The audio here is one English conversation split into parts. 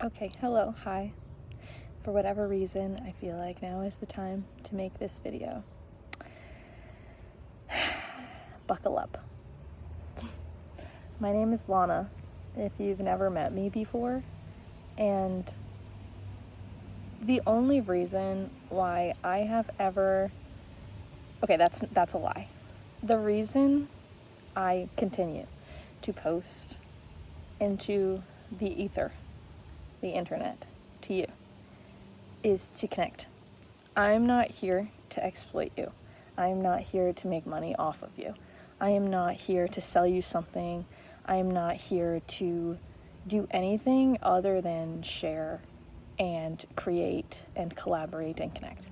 Okay, hello, hi. For whatever reason, I feel like now is the time to make this video. Buckle up. My name is Lana, if you've never met me before, and the only reason why I have ever... Okay, that's a lie. The reason I continue to post into the ether, the internet, to you, is to connect. I'm not here to exploit you. I am not here to make money off of you. I am not here to sell you something. I am not here to do anything other than share and create and collaborate and connect.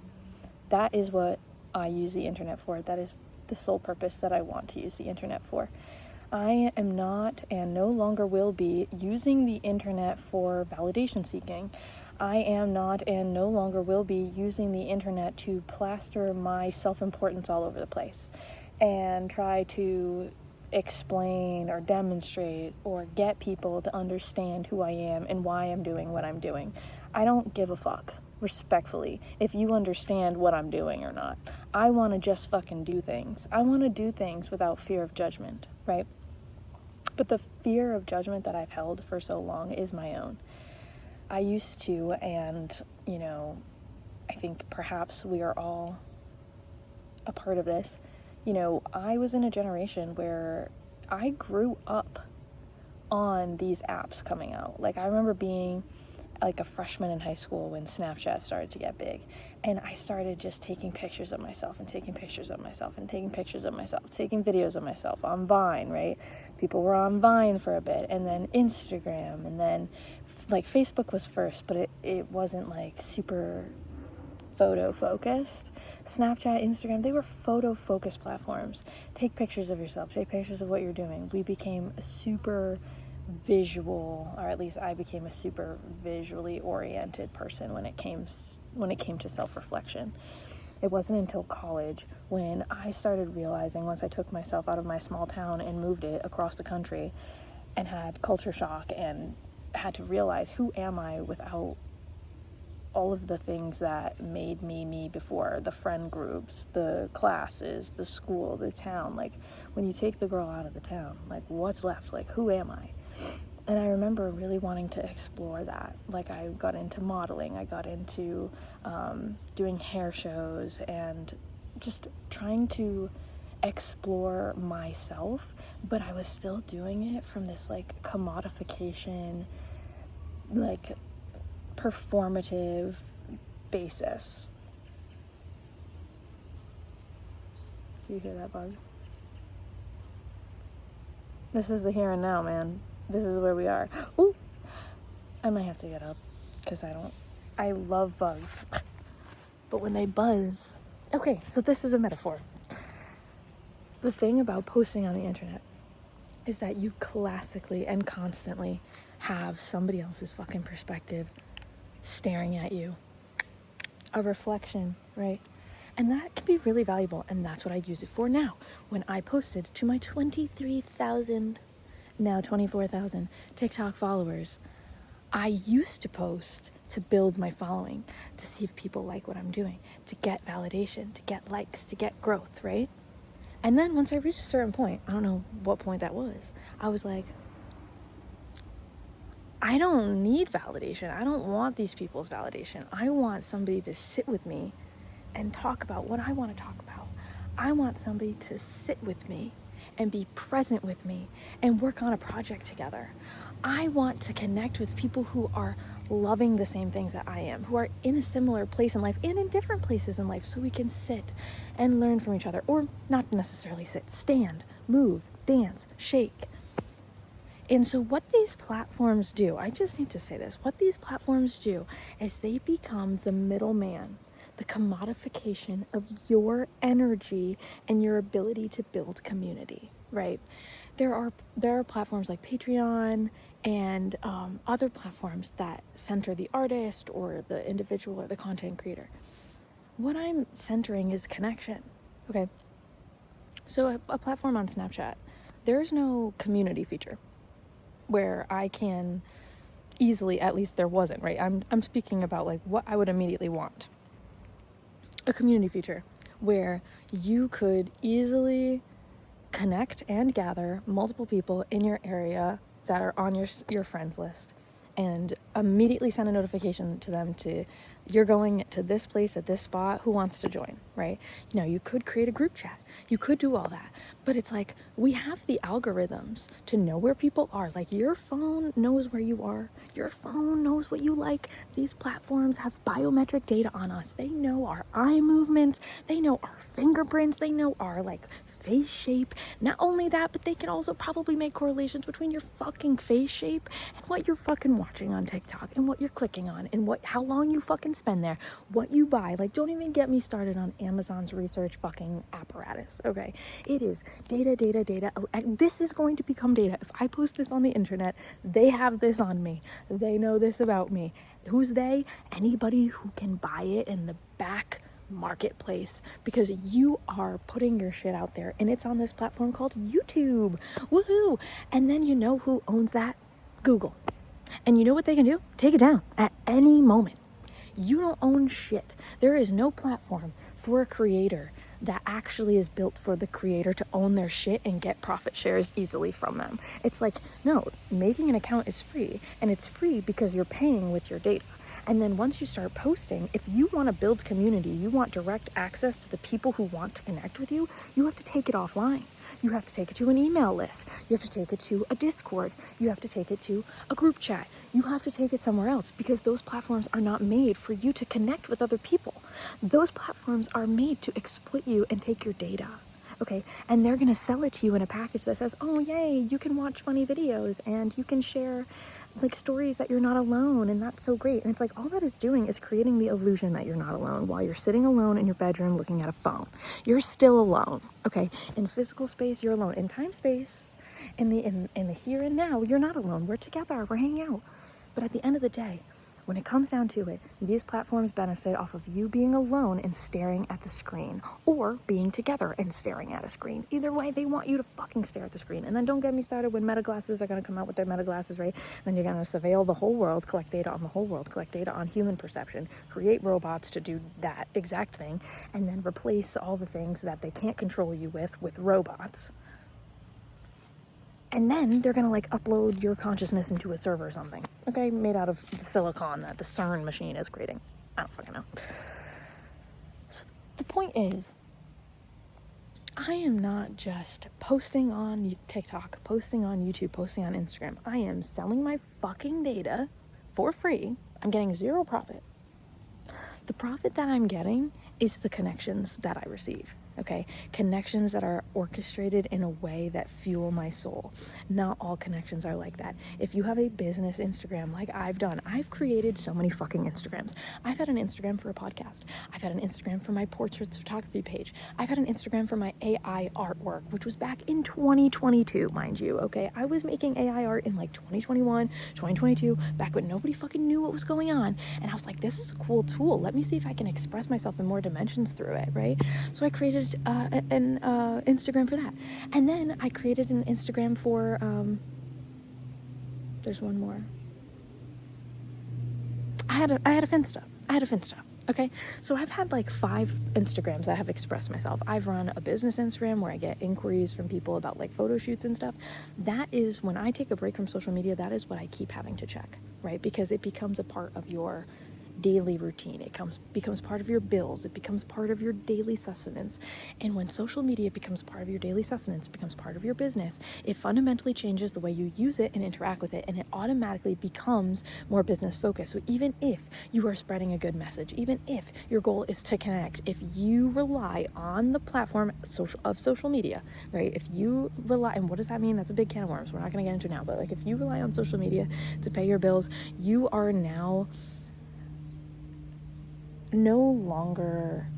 That is what I use the internet for. That is the sole purpose that I want to use the internet for. I am not and no longer will be using the internet for validation seeking. I am not and no longer will be using the internet to plaster my self-importance all over the place and try to explain or demonstrate or get people to understand who I am and why I'm doing what I'm doing. I don't give a fuck, respectfully, if you understand what I'm doing or not. I want to just fucking do things. I want to do things without fear of judgment, right? But the fear of judgment that I've held for so long is my own. I used to, and, I think perhaps we are all a part of this. I was in a generation where I grew up on these apps coming out. Like, I remember being like a freshman in high school when Snapchat started to get big, and I started just taking pictures of myself and taking pictures of myself and taking pictures of myself, taking videos of myself on Vine, right? People were on Vine for a bit, and then Instagram, and then like Facebook was first, but it wasn't like super photo focused. Snapchat, Instagram, they were photo focused platforms. Take pictures of yourself, take pictures of what you're doing. We became a super visual, or at least I became a super visually oriented person when it came to self-reflection. It wasn't until college when I started realizing, once I took myself out of my small town and moved it across the country and had culture shock and had to realize, who am I without all of the things that made me before, the friend groups, the classes, the school, the town. Like, when you take the girl out of the town, like, what's left? Like, who am I? And I remember really wanting to explore that. Like, I got into modeling, I got into doing hair shows and just trying to explore myself, but I was still doing it from this like commodification, like performative basis. Do you hear that bug? This is the here and now, man. This is where we are. Ooh! I might have to get up because I love bugs. But when they buzz... Okay, so this is a metaphor. The thing about posting on the internet is that you classically and constantly have somebody else's fucking perspective staring at you. A reflection, right? And that can be really valuable, and that's what I use it for now. When I posted to my 23,000, now 24,000 TikTok followers, I used to post to build my following, to see if people like what I'm doing, to get validation, to get likes, to get growth, right? And then once I reached a certain point, I don't know what point that was, I was like, I don't need validation. I don't want these people's validation. I want somebody to sit with me and talk about what I want to talk about. I want somebody to sit with me and be present with me and work on a project together. I want to connect with people who are loving the same things that I am, who are in a similar place in life and in different places in life, so we can sit and learn from each other. Or not necessarily sit, stand, move, dance, shake. And so what these platforms do, I just need to say this, what these platforms do is they become the middleman, the commodification of your energy and your ability to build community, right? There are platforms like Patreon and other platforms that center the artist or the individual or the content creator. What I'm centering is connection, okay? So a platform on Snapchat, there's no community feature where I can easily, at least there wasn't, right? I'm speaking about like what I would immediately want. A community feature where you could easily connect and gather multiple people in your area that are on your friends list, and immediately send a notification to them to, you're going to this place at this spot, who wants to join, right? You know, you could create a group chat, you could do all that, but it's like, we have the algorithms to know where people are. Like, your phone knows where you are, your phone knows what you like. These platforms have biometric data on us. They know our eye movements, they know our fingerprints, they know our like face shape. Not only that, but they can also probably make correlations between your fucking face shape and what you're fucking watching on TikTok, and what you're clicking on, and how long you fucking spend there, what you buy. Like, don't even get me started on Amazon's research fucking apparatus, okay? It is data, data, data. This is going to become data. If I post this on the internet, they have this on me. They know this about me. Who's they? Anybody who can buy it in the back marketplace, because you are putting your shit out there, and it's on this platform called YouTube. Woohoo! And then you know who owns that? Google. And you know what they can do? Take it down at any moment. You don't own shit. There is no platform for a creator that actually is built for the creator to own their shit and get profit shares easily from them. It's like, no, making an account is free, and it's free because you're paying with your data. And then once you start posting, if you want to build community, you want direct access to the people who want to connect with you, you have to take it offline. You have to take it to an email list. You have to take it to a Discord. You have to take it to a group chat. You have to take it somewhere else, because those platforms are not made for you to connect with other people. Those platforms are made to exploit you and take your data. Okay, and they're gonna sell it to you in a package that says, oh yay, you can watch funny videos and you can share like stories that you're not alone, and that's so great. And it's like, all that is doing is creating the illusion that you're not alone while you're sitting alone in your bedroom looking at a phone. You're still alone, okay? In physical space, you're alone. In time space, in the here and now, you're not alone. We're together, we're hanging out. But at the end of the day, when it comes down to it, these platforms benefit off of you being alone and staring at the screen, or being together and staring at a screen. Either way, they want you to fucking stare at the screen. And then don't get me started when Meta glasses are going to come out with their Meta glasses, right? Then you're going to surveil the whole world, collect data on the whole world, collect data on human perception, create robots to do that exact thing, and then replace all the things that they can't control you with robots. And then they're gonna like upload your consciousness into a server or something, okay? Made out of the silicon that the CERN machine is creating. I don't fucking know. So the point is, I am not just posting on TikTok, posting on YouTube, posting on Instagram. I am selling my fucking data for free. I'm getting zero profit. The profit that I'm getting is the connections that I receive. Okay, connections that are orchestrated in a way that fuel my soul. Not all connections are like that. If you have a business Instagram like I've done, I've created so many fucking Instagrams. I've had an Instagram for a podcast. I've had an Instagram for my portraits photography page. I've had an Instagram for my AI artwork, which was back in 2022, mind you, okay? I was making AI art in like 2021, 2022, back when nobody fucking knew what was going on. And I was like, this is a cool tool. Let me see if I can express myself in more dimensions through it, right? So I created an Instagram for that, and then I created an Instagram for there's one more. I had a Finsta. Okay, so I've had like 5 Instagrams that have expressed myself. I've run a business Instagram where I get inquiries from people about like photo shoots and stuff. That is, when I take a break from social media, that is what I keep having to check, right? Because it becomes a part of your daily routine. It becomes part of your bills. It becomes part of your daily sustenance. And when social media becomes part of your daily sustenance, becomes part of your business, it fundamentally changes the way you use it and interact with it, and it automatically becomes more business focused. So even if you are spreading a good message, even if your goal is to connect, if you rely on the platform of social media, right? If you rely, and what does that mean? That's a big can of worms. We're not going to get into now, but like, if you rely on social media to pay your bills, you are now no longer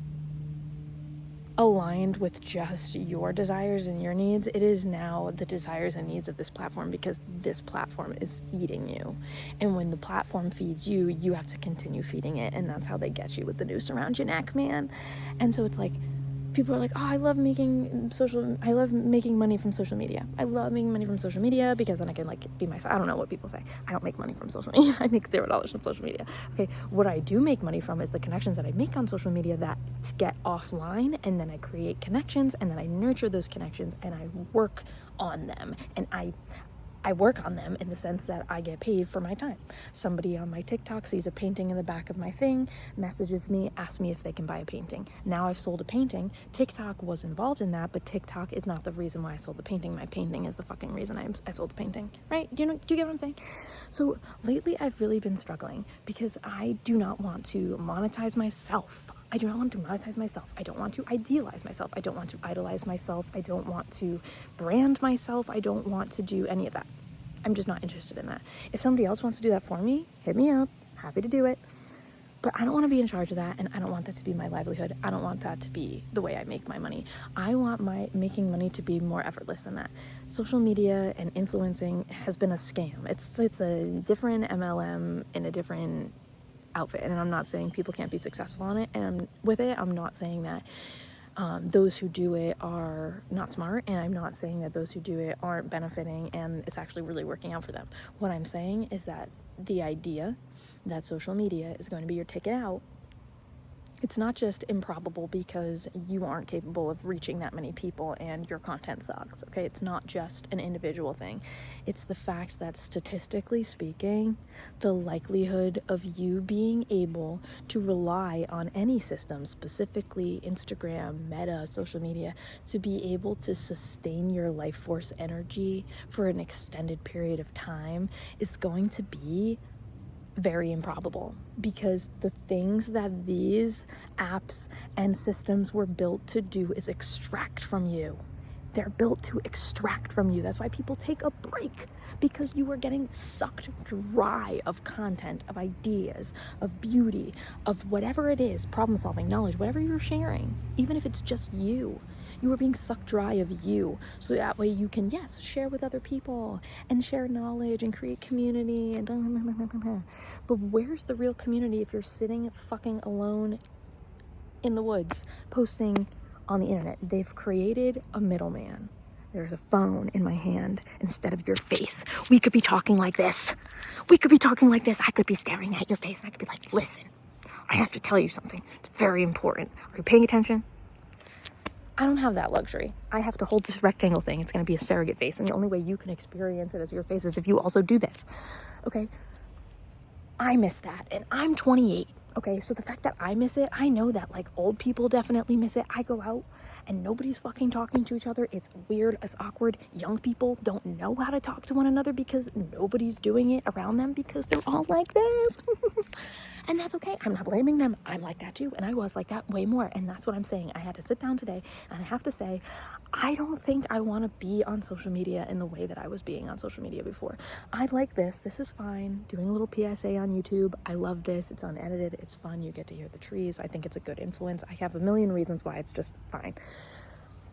aligned with just your desires and your needs. It is now the desires and needs of this platform, because this platform is feeding you. And when the platform feeds you, you have to continue feeding it. And that's how they get you with the noose around your neck, man. And so it's like, people are like, oh, I love making money from social media. I love making money from social media because then I can like be myself. I don't know what people say. I don't make money from social media. I make $0 from social media. Okay, what I do make money from is the connections that I make on social media that get offline, and then I create connections, and then I nurture those connections, and I work on them, and I work on them in the sense that I get paid for my time. Somebody on my TikTok sees a painting in the back of my thing, messages me, asks me if they can buy a painting. Now I've sold a painting. TikTok was involved in that, but TikTok is not the reason why I sold the painting. My painting is the fucking reason I sold the painting, right? Do you get what I'm saying? So lately I've really been struggling because I do not want to monetize myself. I do not want to monetize myself. I don't want to idealize myself. I don't want to idolize myself. I don't want to brand myself. I don't want to do any of that. I'm just not interested in that. If somebody else wants to do that for me, hit me up. Happy to do it. But I don't want to be in charge of that, and I don't want that to be my livelihood. I don't want that to be the way I make my money. I want my making money to be more effortless than that. Social media and influencing has been a scam. It's a different MLM in a different outfit, and I'm not saying people can't be successful on it, and I'm not saying that those who do it are not smart, and I'm not saying that those who do it aren't benefiting and it's actually really working out for them. What I'm saying is that the idea that social media is going to be your ticket out, it's not just improbable because you aren't capable of reaching that many people and your content sucks, okay? It's not just an individual thing. It's the fact that statistically speaking, the likelihood of you being able to rely on any system, specifically Instagram, Meta, social media, to be able to sustain your life force energy for an extended period of time is going to be very improbable, because the things that these apps and systems were built to do is extract from you. They're built to extract from you. That's why people take a break, because you are getting sucked dry of content, of ideas, of beauty, of whatever it is, problem solving, knowledge, whatever you're sharing, even if it's just you. You are being sucked dry of you, so that way you can, yes, share with other people and share knowledge and create community and but where's the real community if you're sitting fucking alone in the woods posting on the internet? They've created a middleman. There's a phone in my hand instead of your face. We could be talking like this. I could be staring at your face and I could be like, listen, I have to tell you something. It's very important. Are you paying attention? I don't have that luxury. I have to hold this rectangle thing. It's going to be a surrogate face, and the only way you can experience it as your face is if you also do this. Okay? I miss that, and I'm 28. Okay, so the fact that I miss it, I know that like old people definitely miss it. I go out and nobody's fucking talking to each other. It's weird, it's awkward. Young people don't know how to talk to one another because nobody's doing it around them because they're all like this. And that's okay. I'm not blaming them. I'm like that too, and I was like that way more. And that's what I'm saying. I had to sit down today and I have to say, I don't think I want to be on social media in the way that I was being on social media before. I like this. This is fine. Doing a little PSA on YouTube. I love this. It's unedited. It's fun. You get to hear the trees. I think it's a good influence. I have a million reasons why it's just fine.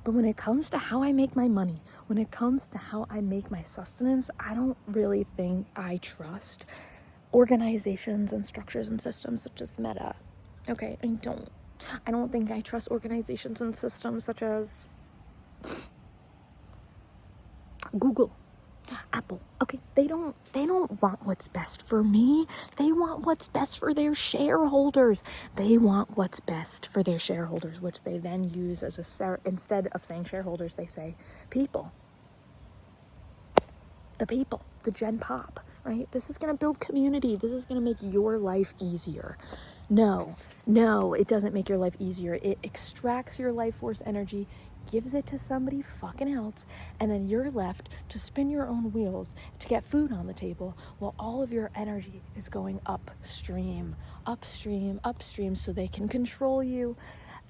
But when it comes to how I make my money, when it comes to how I make my sustenance, I don't really think I trust organizations and structures and systems such as Meta. Okay, I don't think I trust organizations and systems such as Google, Apple. Okay, they don't want what's best for me. They want what's best for their shareholders. They want what's best for their shareholders, which they then use as instead of saying shareholders, they say people. The people, the Gen Pop, right? This is going to build community. This is going to make your life easier. No, it doesn't make your life easier. It extracts your life force energy, gives it to somebody fucking else, and then you're left to spin your own wheels to get food on the table while all of your energy is going upstream, so they can control you.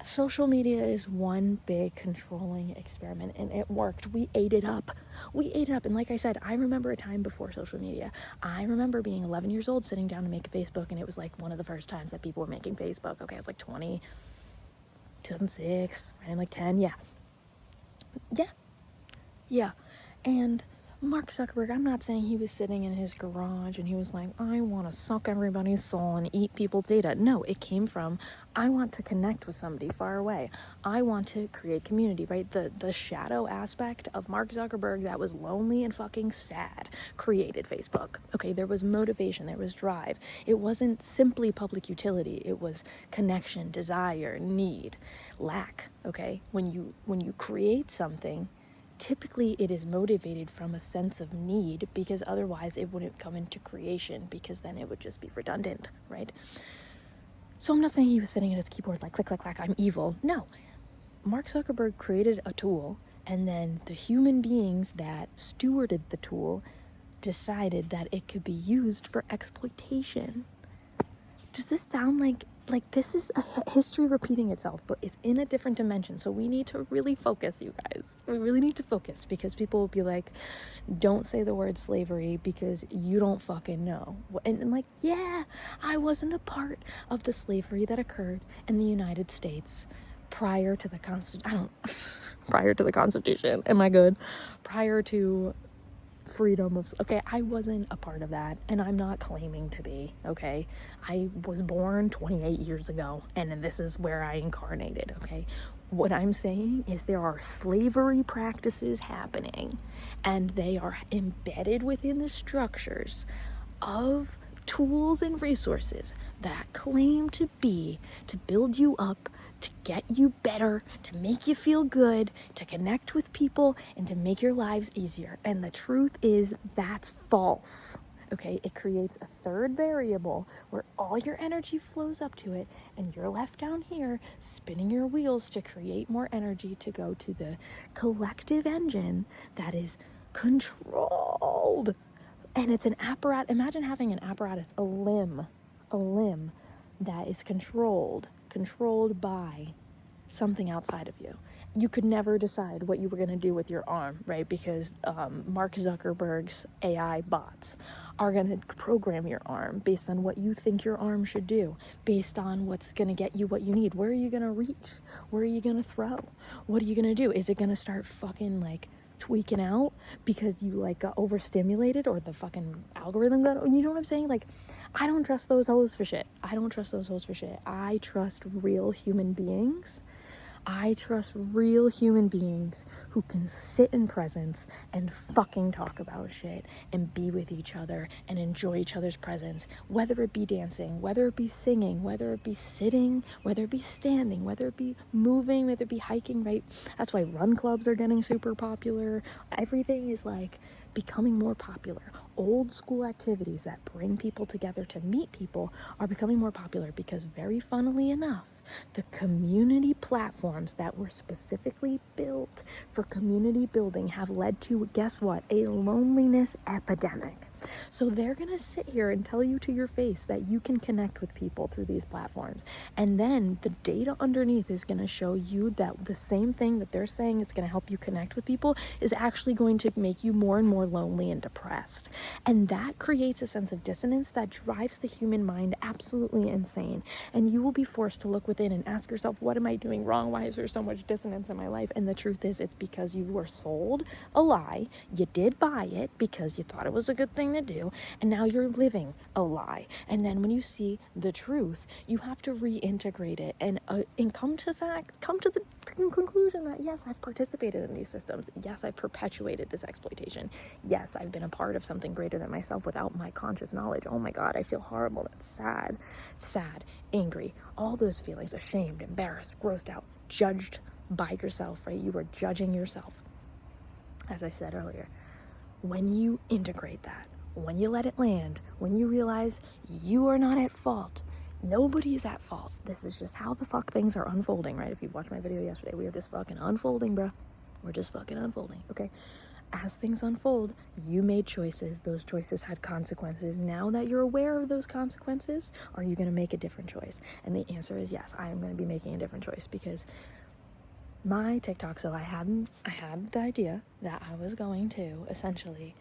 Social media is one big controlling experiment, and it worked. We ate it up. And like I said, I remember a time before social media. I remember being 11 years old, sitting down to make a Facebook, and it was like one of the first times that people were making Facebook. Okay, I was like 2006, right? I'm like 10, yeah. And Mark Zuckerberg, I'm not saying he was sitting in his garage and he was like, I want to suck everybody's soul and eat people's data. No, it came from, I want to connect with somebody far away. I want to create community, right? The shadow aspect of Mark Zuckerberg that was lonely and fucking sad created Facebook. Okay, there was motivation, there was drive. It wasn't simply public utility. It was connection, desire, need, lack, okay? When you create something, typically it is motivated from a sense of need, because otherwise it wouldn't come into creation, because then it would just be redundant, right? So I'm not saying he was sitting at his keyboard like click, click, clack, I'm evil. No. Mark Zuckerberg created a tool, and then the human beings that stewarded the tool decided that it could be used for exploitation. Does this sound like this is a history repeating itself, but it's in a different dimension? So we need to really focus, you guys. We really need to focus, because people will be like, don't say the word slavery because you don't fucking know. And like, yeah, I wasn't a part of the slavery that occurred in the United States prior to the prior to the Constitution. Am I good? Prior to freedom of, okay, I wasn't a part of that, and I'm not claiming to be, okay? I was born 28 years ago, and this is where I incarnated, okay? What I'm saying is there are slavery practices happening, and they are embedded within the structures of tools and resources that claim to be to build you up, to get you better, to make you feel good, to connect with people, and to make your lives easier. And the truth is, that's false. Okay, it creates a third variable where all your energy flows up to it, and you're left down here spinning your wheels to create more energy to go to the collective engine that is controlled. And it's an apparatus. Imagine having an apparatus, a limb that is controlled by something outside of you. You could never decide what you were going to do with your arm, right? Because Mark Zuckerberg's AI bots are going to program your arm based on what you think your arm should do, based on what's going to get you what you need. Where are you going to reach? Where are you going to throw? What are you going to do? Is it going to start fucking like tweaking out because you like got overstimulated, or the fucking algorithm got, you know what I'm saying? Like, I don't trust those hoes for shit. I trust real human beings. I trust real human beings who can sit in presence and fucking talk about shit and be with each other and enjoy each other's presence, whether it be dancing, whether it be singing, whether it be sitting, whether it be standing, whether it be moving, whether it be hiking, right? That's why run clubs are getting super popular. Everything is like becoming more popular. Old school activities that bring people together to meet people are becoming more popular, because very funnily enough, the community platforms that were specifically built for community building have led to, guess what? A loneliness epidemic. So they're going to sit here and tell you to your face that you can connect with people through these platforms. And then the data underneath is going to show you that the same thing that they're saying is going to help you connect with people is actually going to make you more and more lonely and depressed. And that creates a sense of dissonance that drives the human mind absolutely insane. And you will be forced to look within and ask yourself, what am I doing wrong? Why is there so much dissonance in my life? And the truth is, it's because you were sold a lie. You did buy it because you thought it was a good thing to do, and now you're living a lie. And then when you see the truth, you have to reintegrate it and come to the conclusion that, yes, I've participated in these systems. Yes, I've perpetuated this exploitation. Yes, I've been a part of something greater than myself without my conscious knowledge. Oh my God, I feel horrible. That's sad, angry, all those feelings, ashamed, embarrassed, grossed out, judged by yourself, right? You are judging yourself. As I said earlier, when you integrate that, when you let it land, when you realize you are not at fault, nobody's at fault. This is just how the fuck things are unfolding, right? If you watched my video yesterday, we are just fucking unfolding, bruh. We're just fucking unfolding, okay? As things unfold, you made choices. Those choices had consequences. Now that you're aware of those consequences, are you going to make a different choice? And the answer is yes, I am going to be making a different choice, because my TikTok, so I had the idea that I was going to essentially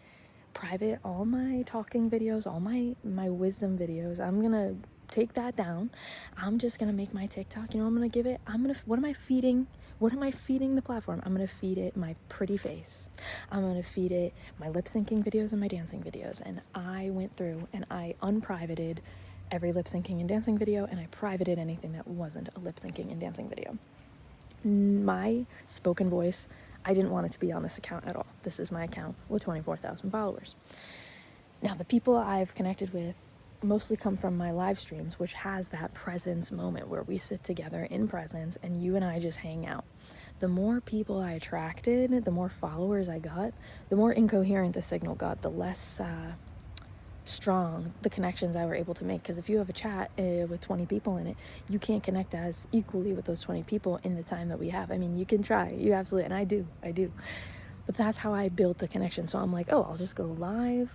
private all my talking videos, all my wisdom videos. I'm gonna take that down. I'm just gonna make my TikTok. You know what I'm gonna give it? What am I feeding the platform? I'm gonna feed it my pretty face. I'm gonna feed it my lip syncing videos and my dancing videos. And I went through and I unprivated every lip syncing and dancing video, and I privated anything that wasn't a lip syncing and dancing video. My spoken voice, I didn't want it to be on this account at all. This is my account with 24,000 followers. Now, the people I've connected with mostly come from my live streams, which has that presence moment where we sit together in presence and you and I just hang out. The more people I attracted, the more followers I got, the more incoherent the signal got, the less strong the connections I were able to make. Because if you have a chat with 20 people in it, you can't connect as equally with those 20 people in the time that we have. I mean, you can try, you absolutely, and I do. But that's how I built the connection. So I'm like, oh, I'll just go live,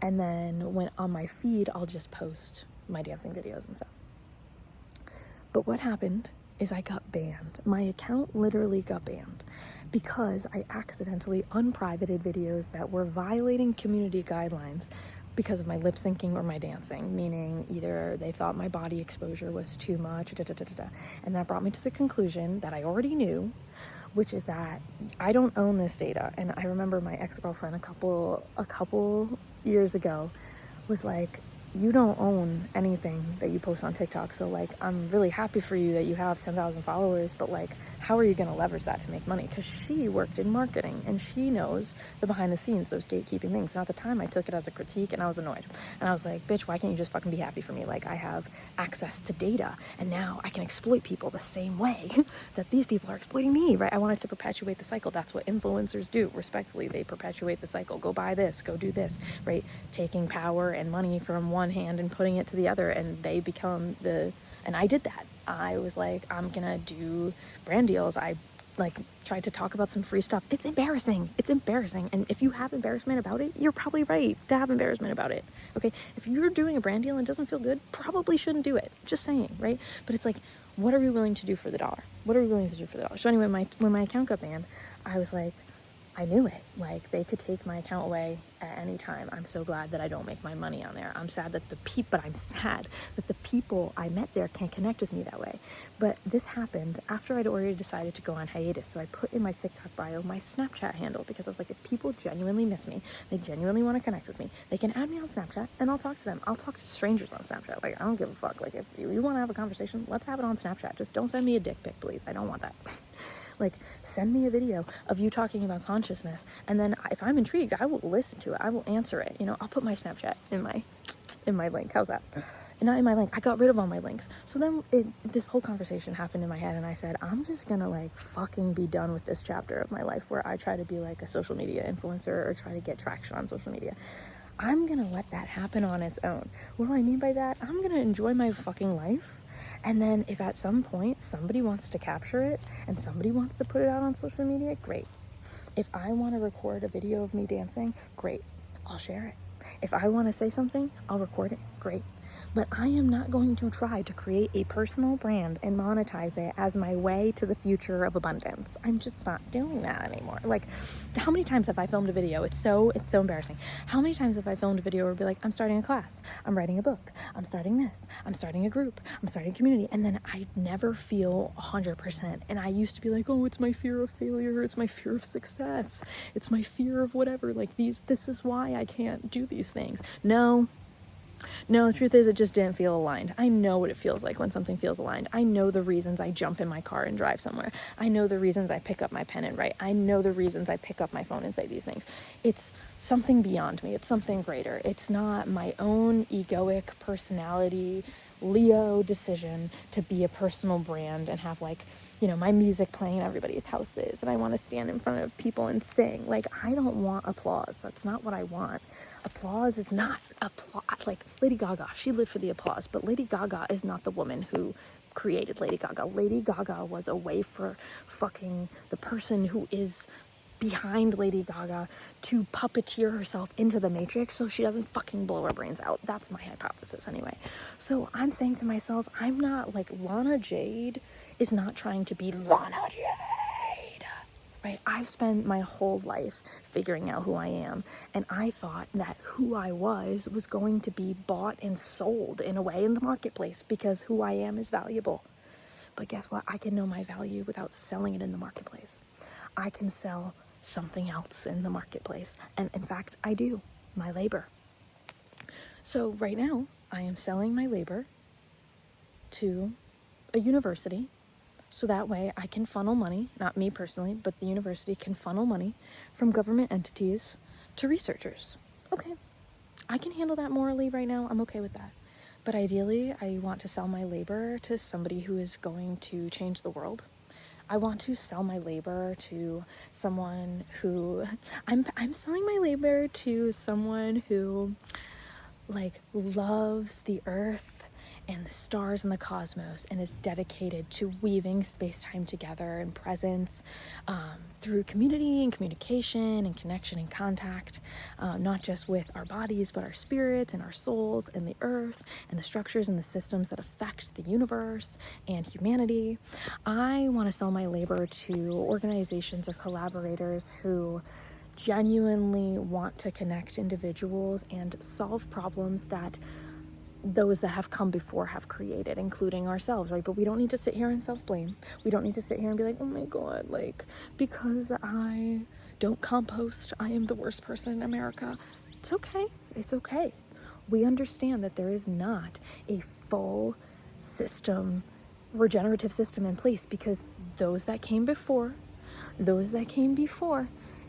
and then when on my feed, I'll just post my dancing videos and stuff. But what happened is I got banned. My account literally got banned because I accidentally unprivated videos that were violating community guidelines because of my lip syncing or my dancing, meaning either they thought my body exposure was too much, and that brought me to the conclusion that I already knew, which is that I don't own this data. And I remember my ex-girlfriend a couple years ago was like, you don't own anything that you post on TikTok. So like, I'm really happy for you that you have 10,000 followers, but like, how are you going to leverage that to make money? Because she worked in marketing and she knows the behind the scenes, those gatekeeping things. And at the time I took it as a critique and I was annoyed. And I was like, bitch, why can't you just fucking be happy for me? Like, I have access to data and now I can exploit people the same way that these people are exploiting me, right? I wanted to perpetuate the cycle. That's what influencers do. Respectfully, they perpetuate the cycle. Go buy this, go do this, right? Taking power and money from one hand and putting it to the other, and they become and I did that. I was like, I'm gonna do brand deals. I like tried to talk about some free stuff. It's embarrassing. And if you have embarrassment about it, you're probably right to have embarrassment about it. Okay. If you're doing a brand deal and it doesn't feel good, probably shouldn't do it. Just saying, right? But it's like, what are we willing to do for the dollar? So anyway, when my account got banned, I was like, I knew it. Like, they could take my account away at any time. I'm so glad that I don't make my money on there. I'm sad that the people I met there can't connect with me that way. But this happened after I'd already decided to go on hiatus. So I put in my TikTok bio my Snapchat handle, because I was like, if people genuinely miss me, they genuinely want to connect with me, they can add me on Snapchat and I'll talk to them. I'll talk to strangers on Snapchat. Like, I don't give a fuck. Like, if you want to have a conversation, let's have it on Snapchat. Just don't send me a dick pic, please. I don't want that. Like, send me a video of you talking about consciousness, and then if I'm intrigued, I will listen to it. I will answer it. You know, I'll put my Snapchat in my link. How's that? And not in my link. I got rid of all my links. So then this whole conversation happened in my head, and I said, I'm just gonna like fucking be done with this chapter of my life where I try to be like a social media influencer or try to get traction on social media. I'm gonna let that happen on its own. What do I mean by that? I'm gonna enjoy my fucking life. And then if at some point somebody wants to capture it and somebody wants to put it out on social media, great. If I want to record a video of me dancing, great. I'll share it. If I want to say something, I'll record it, great. But I am not going to try to create a personal brand and monetize it as my way to the future of abundance. I'm just not doing that anymore. Like, how many times have I filmed a video? It's so embarrassing. How many times have I filmed a video where it'd be like, I'm starting a class, I'm writing a book, I'm starting this, I'm starting a group, I'm starting a community, and then I never feel 100%. And I used to be like, oh, it's my fear of failure, it's my fear of success, it's my fear of whatever. Like, this is why I can't do these things. No, the truth is, it just didn't feel aligned. I know what it feels like when something feels aligned. I know the reasons I jump in my car and drive somewhere. I know the reasons I pick up my pen and write. I know the reasons I pick up my phone and say these things. It's something beyond me. It's something greater. It's not my own egoic personality, Leo decision to be a personal brand and have, like, you know, my music playing in everybody's houses and I want to stand in front of people and sing. Like, I don't want applause. That's not what I want. Applause is not applause. Like, Lady Gaga, she lived for the applause, but Lady Gaga is not the woman who created Lady Gaga. Lady Gaga was a way for fucking the person who is behind Lady Gaga to puppeteer herself into the matrix so she doesn't fucking blow her brains out. That's my hypothesis anyway. So I'm saying to myself, I'm not like, Lana Jade is not trying to be Lana Jade. right? I've spent my whole life figuring out who I am, and I thought that who I was going to be bought and sold in a way in the marketplace because who I am is valuable. But guess what? I can know my value without selling it in the marketplace. I can sell something else in the marketplace, and in fact, I do, my labor. So right now, I am selling my labor to a university so that way I can funnel money, not me personally, but the university can funnel money from government entities to researchers. Okay, I can handle that morally right now. I'm okay with that. But ideally, I want to sell my labor to somebody who is going to change the world. I want to sell my labor to someone who I'm selling my labor to someone who like loves the earth and the stars and the cosmos and is dedicated to weaving space-time together and presence through community and communication and connection and contact, not just with our bodies but our spirits and our souls and the earth and the structures and the systems that affect the universe and humanity. I want to sell my labor to organizations or collaborators who genuinely want to connect individuals and solve problems that those that have come before have created, including ourselves, right? But we don't need to sit here and self-blame. We don't need to sit here and be like, oh my God, like, because I don't compost, I am the worst person in America. It's okay. It's okay. We understand that there is not a full system, regenerative system in place because those that came before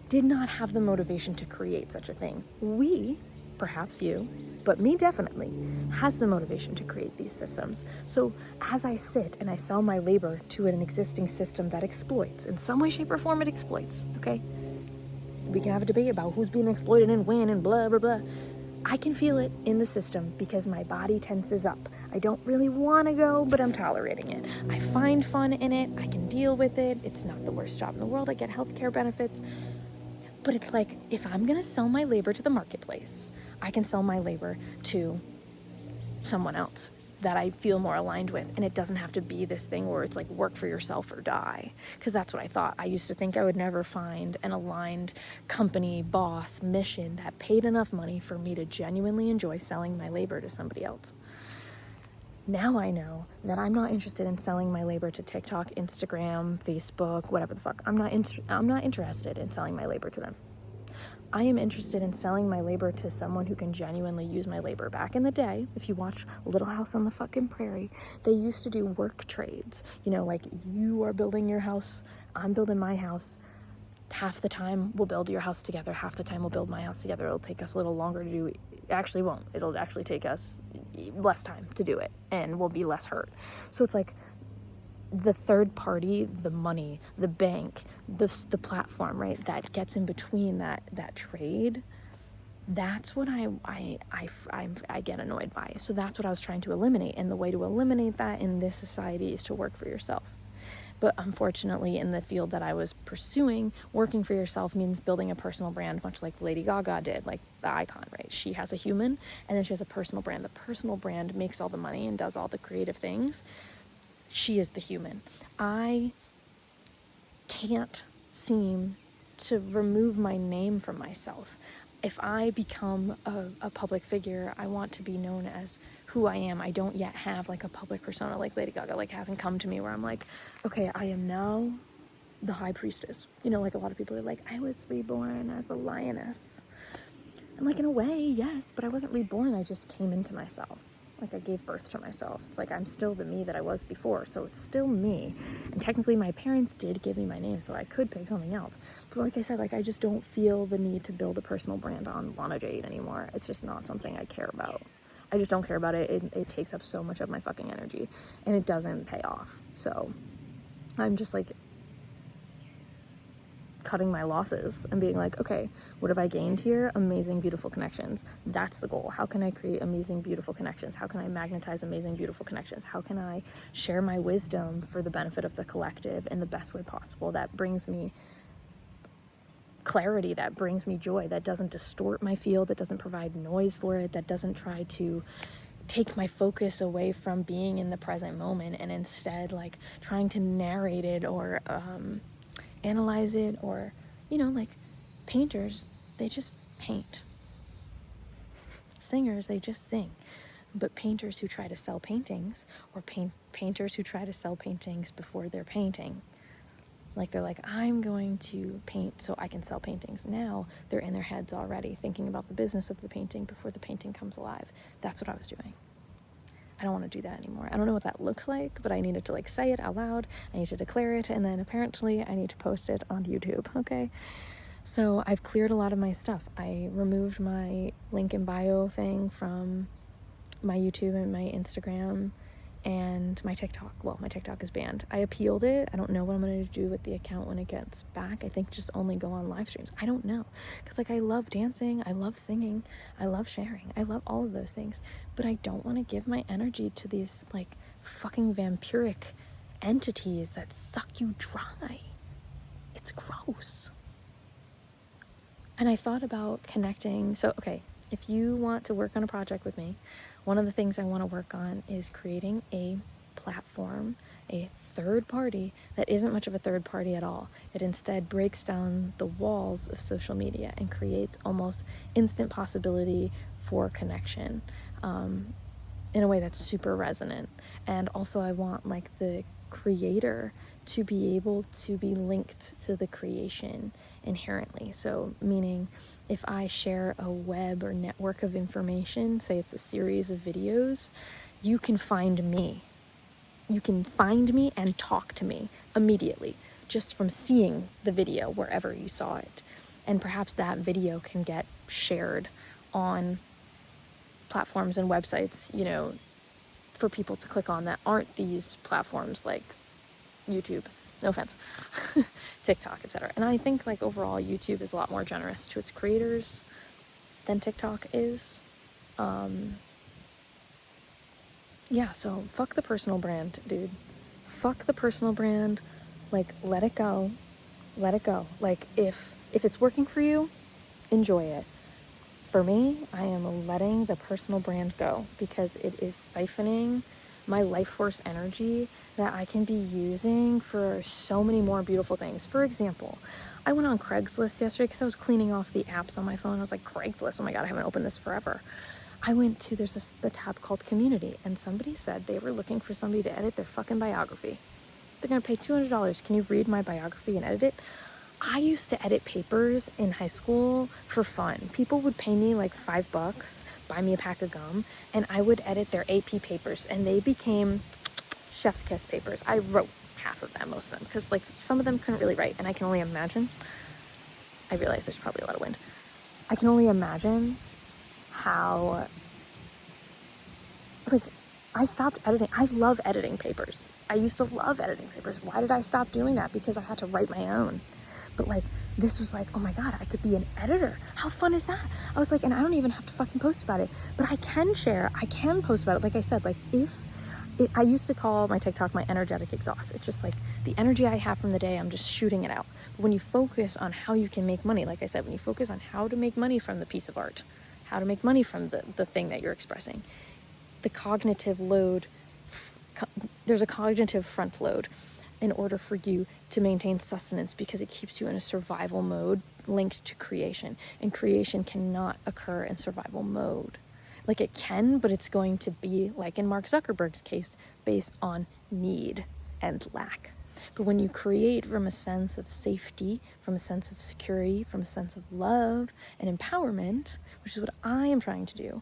did not have the motivation to create such a thing. We, perhaps you, but me definitely, has the motivation to create these systems. So as I sit and I sell my labor to an existing system that exploits, in some way, shape, or form it exploits, okay? We can have a debate about who's being exploited and when and blah, blah, blah. I can feel it in the system because my body tenses up. I don't really want to go, but I'm tolerating it. I find fun in it. I can deal with it. It's not the worst job in the world. I get healthcare benefits. But it's like, if I'm going to sell my labor to the marketplace, I can sell my labor to someone else that I feel more aligned with. And it doesn't have to be this thing where it's like work for yourself or die. Because that's what I thought. I used to think I would never find an aligned company, boss, mission that paid enough money for me to genuinely enjoy selling my labor to somebody else. Now I know that I'm not interested in selling my labor to TikTok, Instagram, Facebook, whatever the fuck. I'm not interested in selling my labor to them. I am interested in selling my labor to someone who can genuinely use my labor. Back in the day, if you watch Little House on the fucking Prairie, they used to do work trades. You know, like you are building your house, I'm building my house. Half the time we'll build your house together, half the time we'll build my house together. It'll take us a little longer to do it. Actually won't. It'll actually take us less time to do it and we'll be less hurt. So it's like the third party, the money, the bank, the platform, right, that gets in between that trade. That's what I get annoyed by. So that's what I was trying to eliminate. And the way to eliminate that in this society is to work for yourself. But unfortunately, in the field that I was pursuing, working for yourself means building a personal brand, much like Lady Gaga did, like the icon, right? She has a human, and then she has a personal brand. The personal brand makes all the money and does all the creative things. She is the human. I can't seem to remove my name from myself. If I become a public figure, I want to be known as who I am. I don't yet have like a public persona like Lady Gaga, like hasn't come to me where I'm like, okay, I am now the high priestess. You know, like a lot of people are like, I was reborn as a lioness. I'm like, in a way, yes, but I wasn't reborn. I just came into myself. Like I gave birth to myself. It's like I'm still the me that I was before, so it's still me. And technically my parents did give me my name, so I could pick something else. But like I said, like I just don't feel the need to build a personal brand on Lana Jade anymore. It's just not something I care about. I just don't care about it. It takes up so much of my fucking energy, and it doesn't pay off. So I'm just like cutting my losses and being like, okay, what have I gained here? Amazing, beautiful connections. That's the goal. How can I create amazing, beautiful connections? How can I magnetize amazing, beautiful connections? How can I share my wisdom for the benefit of the collective in the best way possible? That brings me clarity, that brings me joy, that doesn't distort my field, that doesn't provide noise for it, that doesn't try to take my focus away from being in the present moment and instead like trying to narrate it or analyze it, or, you know, like painters, they just paint. Singers, they just sing. But painters who try to sell paintings, or painters who try to sell paintings before they're painting, like they're like, I'm going to paint so I can sell paintings. Now they're in their heads already thinking about the business of the painting before the painting comes alive. That's what I was doing. I don't want to do that anymore. I don't know what that looks like, but I needed to like say it out loud. I need to declare it, and then apparently I need to post it on YouTube, okay? So I've cleared a lot of my stuff. I removed my link in bio thing from my YouTube and my Instagram and my TikTok. Well, my TikTok is banned. I appealed it. I don't know what I'm going to do with the account when it gets back. I think just only go on live streams. I don't know. Because, like, I love dancing. I love singing. I love sharing. I love all of those things. But I don't want to give my energy to these, like, fucking vampiric entities that suck you dry. It's gross. And I thought about connecting. So, okay, if you want to work on a project with me, one of the things I want to work on is creating a platform, a third party that isn't much of a third party at all. It instead breaks down the walls of social media and creates almost instant possibility for connection in a way that's super resonant. And also I want like the creator to be able to be linked to the creation inherently. So meaning if I share a web or network of information, say it's a series of videos, you can find me. You can find me and talk to me immediately just from seeing the video wherever you saw it. And perhaps that video can get shared on platforms and websites, you know, for people to click on that aren't these platforms like YouTube, no offense, TikTok, etc. And I think like overall YouTube is a lot more generous to its creators than TikTok is. Yeah, so fuck the personal brand, dude. Fuck the personal brand. Like, let it go. Let it go. Like, if it's working for you, enjoy it. For me, I am letting the personal brand go because it is siphoning my life force energy that I can be using for so many more beautiful things. For example, I went on Craigslist yesterday because I was cleaning off the apps on my phone. I was like, Craigslist, oh my God, I haven't opened this forever. I went to, there's a tab called Community, and somebody said they were looking for somebody to edit their fucking biography. They're gonna pay $200. Can you read my biography and edit it? I used to edit papers in high school for fun. People would pay me like $5, buy me a pack of gum, and I would edit their AP papers, and they became chef's kiss papers. I wrote half of them, most of them, because like some of them couldn't really write, and I can only imagine. I realize there's probably a lot of wind. I can only imagine how, like, I stopped editing. I love editing papers. I used to love editing papers. Why did I stop doing that? Because I had to write my own. But like, this was like, oh my God, I could be an editor. How fun is that? I was like, and I don't even have to fucking post about it, but I can share, I can post about it. Like I said, like I used to call my TikTok my energetic exhaust. It's just like the energy I have from the day, I'm just shooting it out. But when you focus on how you can make money, like I said, when you focus on how to make money from the piece of art, how to make money from the thing that you're expressing, the cognitive load, there's a cognitive front load in order for you to maintain sustenance because it keeps you in a survival mode linked to creation. And creation cannot occur in survival mode. Like it can, but it's going to be, like in Mark Zuckerberg's case, based on need and lack. But when you create from a sense of safety, from a sense of security, from a sense of love and empowerment, which is what I am trying to do,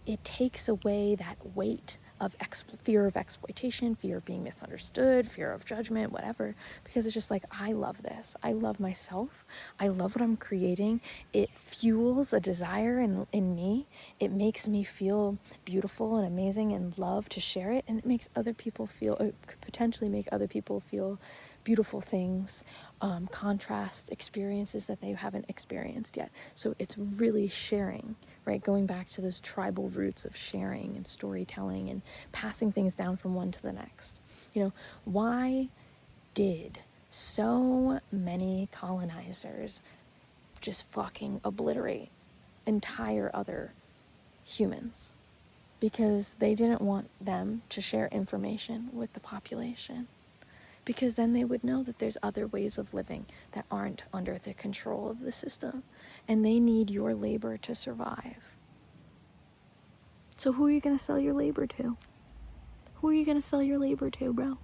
it takes away that weight of fear of exploitation, fear of being misunderstood, fear of judgment, whatever, because it's just like, I love this. I love myself. I love what I'm creating. It fuels a desire in me. It makes me feel beautiful and amazing and love to share it. And it makes other people feel, it could potentially make other people feel beautiful things, contrast experiences that they haven't experienced yet. So it's really sharing, right? Going back to those tribal roots of sharing and storytelling and passing things down from one to the next. You know, why did so many colonizers just fucking obliterate entire other humans? Because they didn't want them to share information with the population. because then they would know that there's other ways of living that aren't under the control of the system, and they need your labor to survive. So who are you going to sell your labor to? Who are you going to sell your labor to, bro?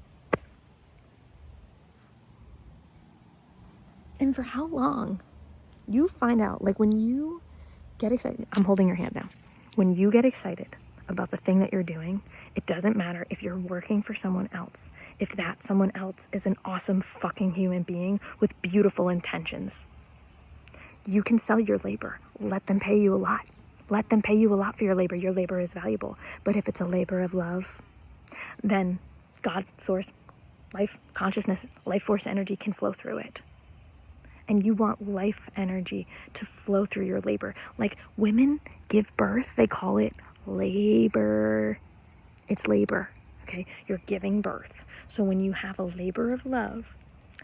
And for how long? You find out, like, when you get excited, I'm holding your hand now. When you get excited about the thing that you're doing, it doesn't matter if you're working for someone else, if that someone else is an awesome fucking human being with beautiful intentions. You can sell your labor. Let them pay you a lot. Let them pay you a lot for your labor. Your labor is valuable. But if it's a labor of love, then God, source, life, consciousness, life force energy can flow through it. And you want life energy to flow through your labor. Like, women give birth, they call it labor. It's labor, okay? You're giving birth. So when you have a labor of love,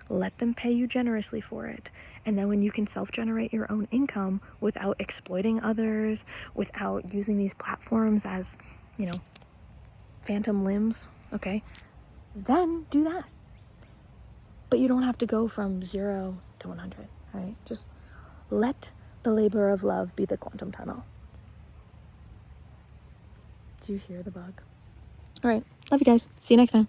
let them pay you generously for it. And then when you can self-generate your own income without exploiting others, without using these platforms as, phantom limbs, okay? Then do that. But you don't have to go from 0 to 100, right? Just let the labor of love be the quantum tunnel. Do you hear the bug? All right. Love you guys. See you next time.